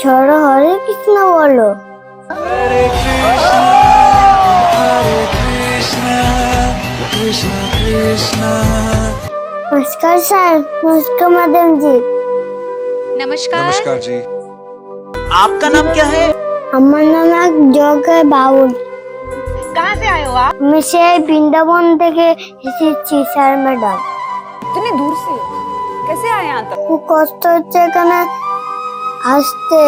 छोड़ो हरे कृष्ण बोलो। हरे कृष्णा कृष्ण कृष्णा। नमस्कार सर। नमस्कार मैडम जी। नमस्कार। नमस्कार जी। आपका नाम क्या है? हमारा नाम है जोकर बाउल। कहाँ से आए हो आप? मैं से বৃন্দাবন থেকে এসেছি স্যার ম্যাডাম। इतने दूर से कैसे आए यहाँ तक? খুব কষ্ট হচ্ছে এখানে আসতে।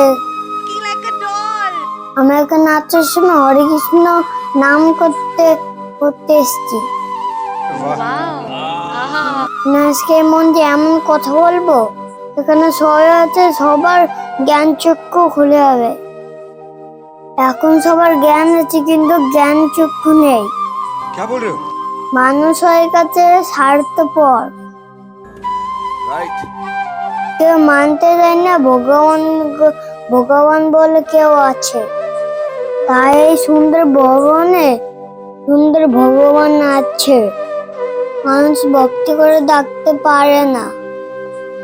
আমরা এখানে আসার সময় হরে কৃষ্ণ নাম করতে করতে এসেছি। না আজকে মন যে এমন কথা বলবো এখানে সবাই আছে, সবার জ্ঞান চক্ষু খুলে যাবে। এখন সবার জ্ঞান আছে কিন্তু জ্ঞান চক্ষু নেই। क्या बोल रहे हो? মানুষ হয়ে গেছে স্বার্থপর, राइट। কেউ মানতে চায় না ভগবান ভগবান বলে কেউ আছে। তাই এই সুন্দর ভগবানে সুন্দর ভগবান আছে, মানুষ ভক্তি করে ডাকতে পারে না,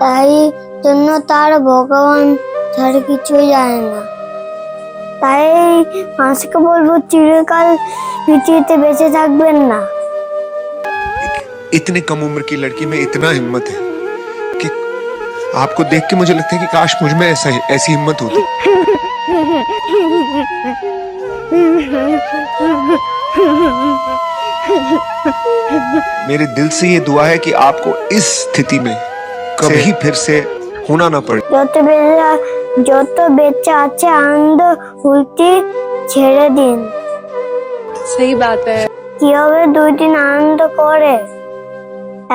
তাই জন্য তার ভগবান ছাড়া কিছুই জানে না। তাই মানুষকে বলবো চিরকাল পৃথিবীতে বেঁচে থাকবেন না। इतनी कम उम्र की लड़की में इतना हिम्मत है कि आपको देख के मुझे लगता है कि काश मुझ में ऐसी हिम्मत होती। मेरे दिल से ये दुआ है कि आपको इस स्थिति में कभी फिर से होना ना पड़े। যত বেঁচে আছে আনন্দ ফুর্তি ছেড়ে দিন। सही बात है। কিভাবে 2 দিন আনন্দ করে,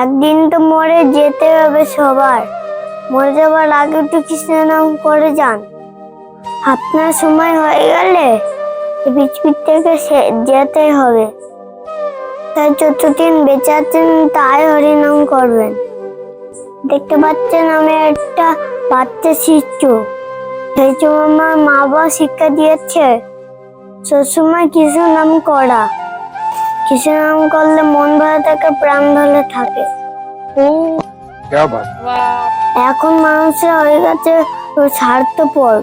একদিন তো মরে যেতে হবে সবার। মরে যাবার আগে একটু কৃষ্ণ নাম করে যান। আপনার সময় হয়ে গেলে এই পৃথিবী থেকে যেতে হবে, তাই যতদিন বেঁচে আছেন তাই হরিনাম করবেন। দেখতে পাচ্ছেন আমি একটা বাচ্চা শিশু, সেই সময় আমার মা বাবা শিক্ষা দিয়েছে সবসময় কৃষ্ণ নাম করা। কৃষ্ণ নাম করলে মন ভালো থাকে, প্রাণ ভালো থাকে। क्या बात। এখন মানুষরা হয়ে গেছে স্বার্থপর,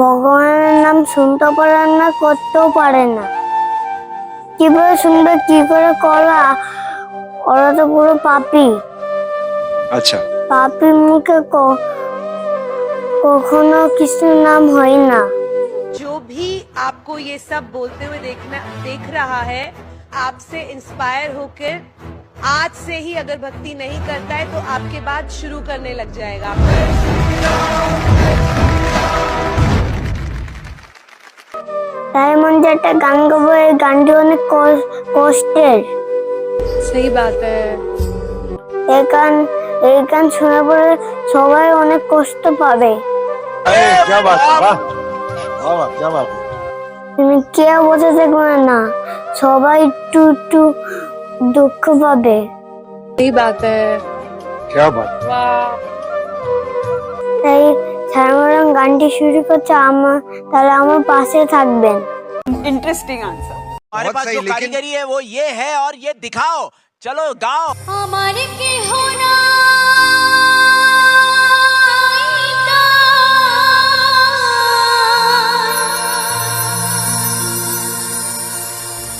ভগবানের নাম শুনতে পারে না, করতেও পারে না। কিভাবে শুনবে, কি করে করা, ওরা তো পুরো পাপী। अच्छा। পাপী মুখে কখনো কৃষ্ণ নাম হয় না। जो भी आपको ये सब बोलते हुए देख रहा है, आपसे इंस्पायर होकर आज से ही अगर भक्ति नहीं करता है तो आपके बाद शुरू करने लग जाएगा। তাই মন যে একটা গান গাবো, এই গানটি অনেক কষ্টের। सही बात है। এই গান শোনার পরে সবাই অনেক কষ্ট পাবে। क्या बात। वाह वाह, क्या बात। তুমি কেউ বসে থাকবে না, সবাই একটু একটু দুঃখ পাবে। सही बात है। क्या बात। তাই সারামরং গানটি শুরু করছে, তাহলে আমার পাশে থাকবেন। Interesting answer. हमारे पास जो कारीगरी है वो ये है और ये दिखाओ। चलो गाओ। আমার কি হোনা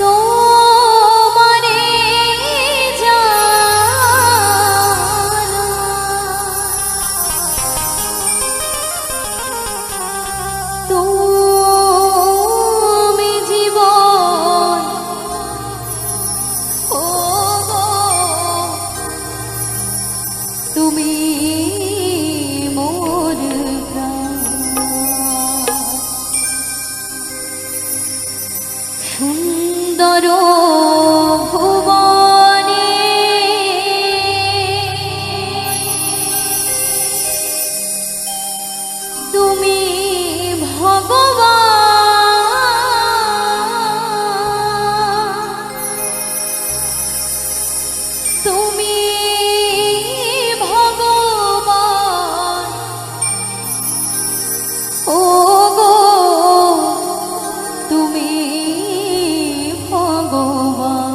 তোমারে জানো তুমি জীবন ও গো, তুমি মোর প্রাণ। সুন্দর ভুবনে তুমি ভগবান, তুমি ভগবান ও গো, তুমি ভগবান।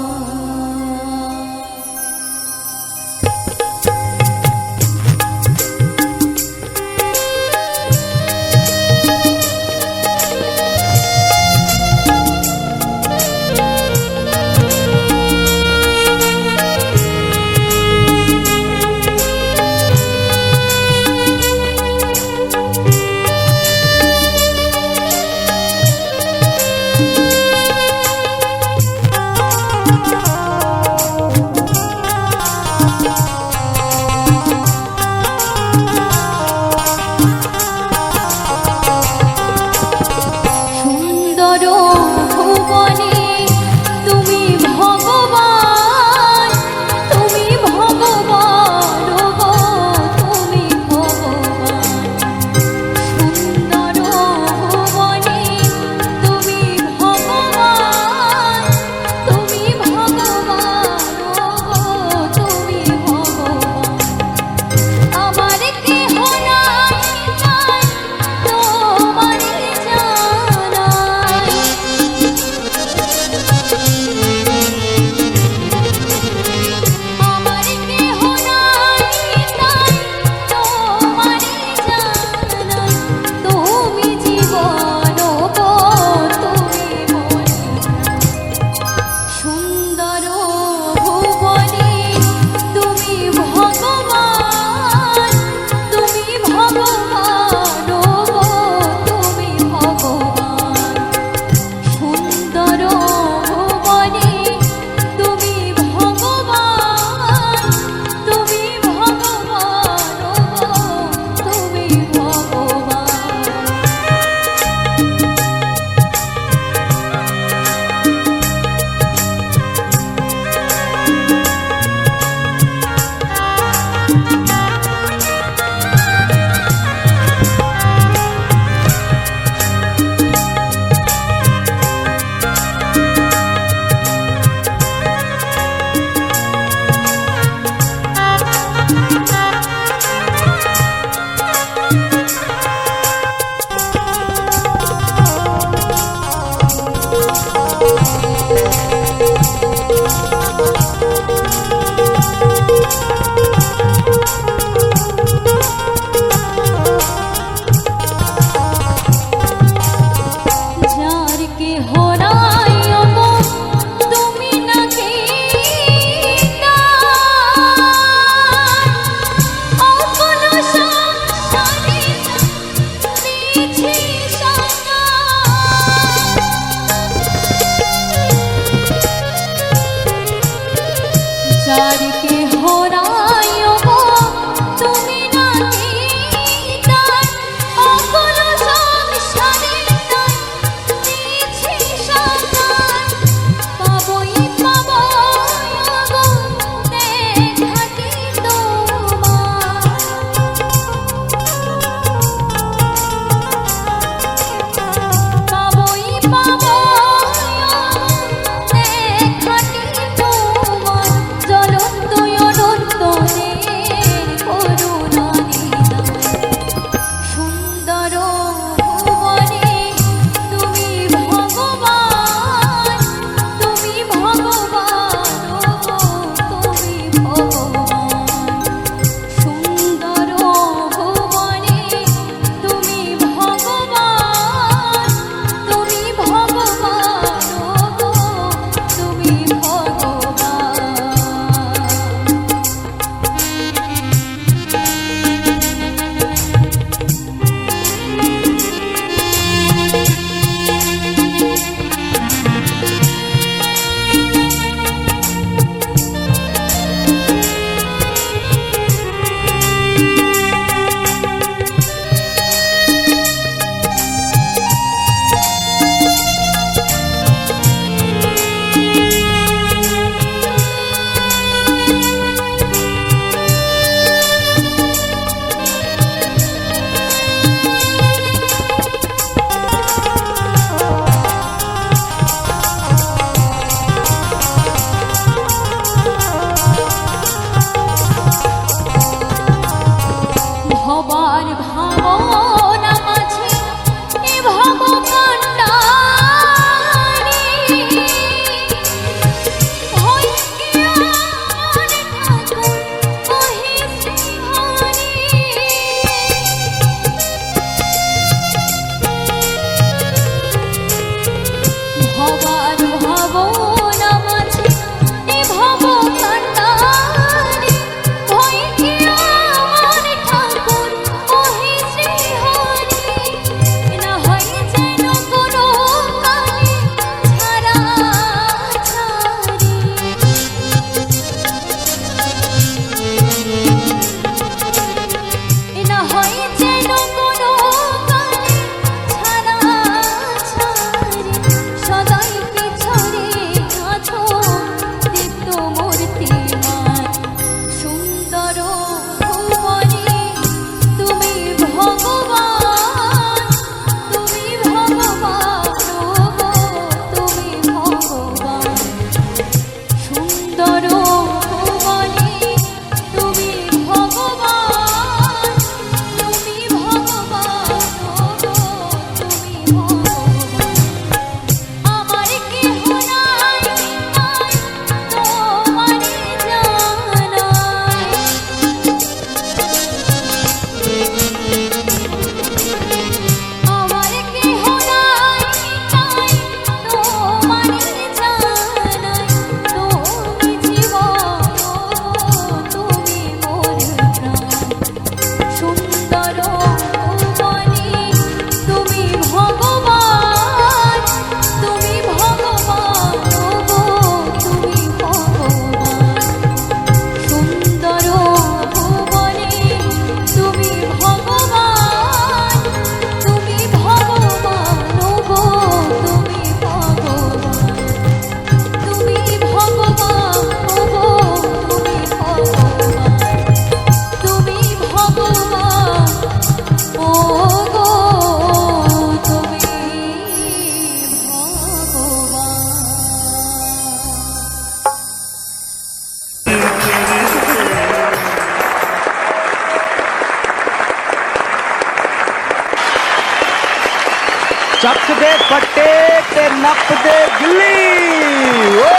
ਚੱਕ ਦੇ ਪੱਟੇ ਤੇ ਨੱਪ ਦੇ ਗਿੱਲੀ ਓ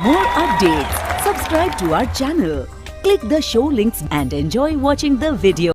More updates. Subscribe to our channel. Click the show links and enjoy watching the video.